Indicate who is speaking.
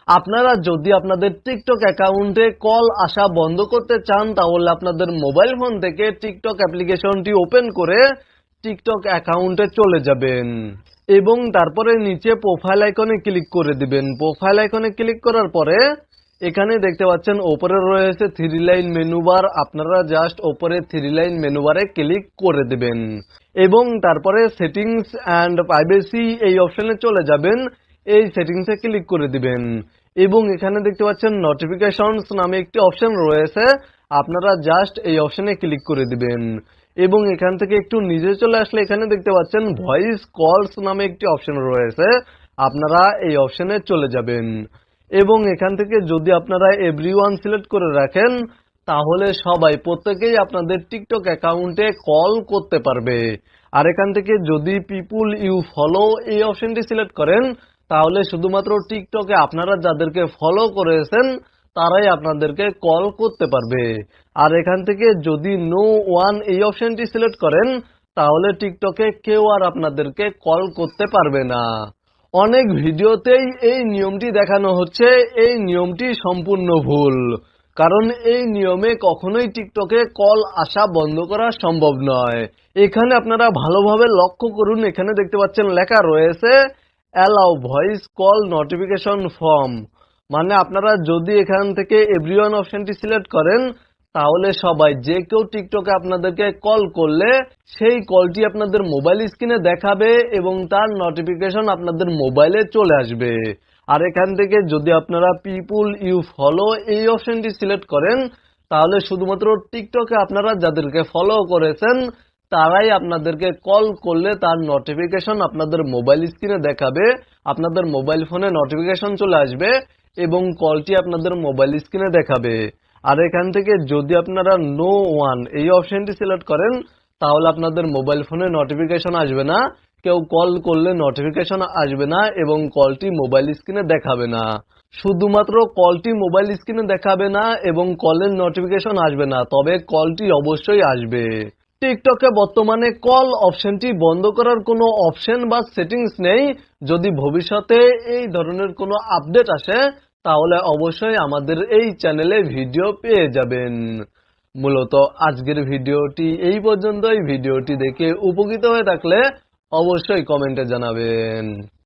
Speaker 1: আপনারা যদি আপনাদের টিকটক অ্যাকাউন্টে কল আসা বন্ধ করতে চান তাহলে আপনাদের মোবাইল ফোন থেকে টিকটক অ্যাপ্লিকেশনটি ওপেন করে টিকটক অ্যাকাউন্টে চলে যাবেন এবং তারপরে নিচে প্রোফাইল আইকনে ক্লিক করে দিবেন। প্রোফাইল আইকনে ক্লিক করার পরে এখানে দেখতে পাচ্ছেন উপরে রয়েছে থ্রি লাইন মেনু বার, আপনারা জাস্ট উপরে থ্রি লাইন মেনু বারে ক্লিক করে দিবেন এবং তারপরে সেটিংস অ্যান্ড প্রাইভেসি এই অপশনে চলে যাবেন। এই সেটিংসে ক্লিক করে দিবেন এবং এখানে দেখতে পাচ্ছেন নোটিফিকেশনস নামে একটি অপশন রয়েছে, আপনারা জাস্ট এই অপশনে ক্লিক করে দিবেন এবং এখান থেকে একটু নিচে চলে আসলে এখানে দেখতে পাচ্ছেন ভয়েস কলস নামে একটি অপশন রয়েছে, আপনারা এই অপশনে চলে যাবেন এবং এখান থেকে যদি আপনারা এভরিওয়ান সিলেক্ট করে রাখেন তাহলে সবাই প্রত্যেকেই আপনাদের টিকটক অ্যাকাউন্টে কল করতে পারবে। আর এখান থেকে যদি পিপুল ইউ ফলো এই অপশনটি সিলেক্ট করেন তাহলে শুধুমাত্র টিকটকে আপনারা যাদেরকে ফলো করেছেন তারাই আপনাদেরকে কল করতে পারবে। আর এখান থেকে যদি নো ওয়ান এই অপশনটি সিলেক্ট করেন তাহলে টিকটকে কেউ আর আপনাদেরকে কল করতে পারবে না। অনেক ভিডিওতেই এই নিয়মটি দেখানো হচ্ছে, এই নিয়মটি সম্পূর্ণ ভুল, কারণ এই নিয়মে কখনোই টিকটকে কল আসা বন্ধ করা সম্ভব নয়। এখানে আপনারা ভালোভাবে লক্ষ্য করুন, এখানে দেখতে পাচ্ছেন লেখা রয়েছে allow voice call notification form, মানে আপনারা যদি এখান থেকে এভরিওয়ান অপশনটি সিলেক্ট করেন তাহলে সবাই যে কেউ টিকটকে আপনাদেরকে কল করলে সেই কলটি আপনাদের মোবাইল স্ক্রিনে দেখাবে এবং তার নোটিফিকেশন আপনাদের মোবাইলে চলে আসবে। আর এখান থেকে যদি আপনারা পিপুল ইউ ফলো এই অপশনটি সিলেক্ট করেন তাহলে শুধুমাত্র টিকটকে আপনারা যাদেরকে ফলো করেছেন তারাই আপনাদেরকে কল করলে তার নোটিফিকেশন আপনাদের মোবাইল স্ক্রিনে দেখাবে, আপনাদের মোবাইল ফোনে নোটিফিকেশন চলে আসবে এবং কলটি আপনাদের মোবাইল স্ক্রিনে দেখাবে। আর এখান থেকে যদি আপনারা নো ওয়ান এই অপশনটি সিলেক্ট করেন তাহলে আপনাদের মোবাইল ফোনে নোটিফিকেশন আসবে না, কেউ কল করলে নোটিফিকেশন আসবে না এবং কলটি মোবাইল স্ক্রিনে দেখাবে না। শুধুমাত্র কলটি মোবাইল স্ক্রিনে দেখাবে না এবং কলের নোটিফিকেশন আসবে না, তবে কলটি অবশ্যই আসবে। টিকটকে বর্তমানে কল অপশনটি বন্ধ করার কোনো অপশন বা সেটিংস নেই। যদি ভবিষ্যতে এই ধরনের কোনো আপডেট আসে তাহলে অবশ্যই আমাদের এই চ্যানেলে ভিডিও পেয়ে যাবেন। মূলত আজকের ভিডিওটি এই পর্যন্তই। ভিডিওটি দেখে উপকৃত হয়ে থাকলে অবশ্যই কমেন্টে জানাবেন।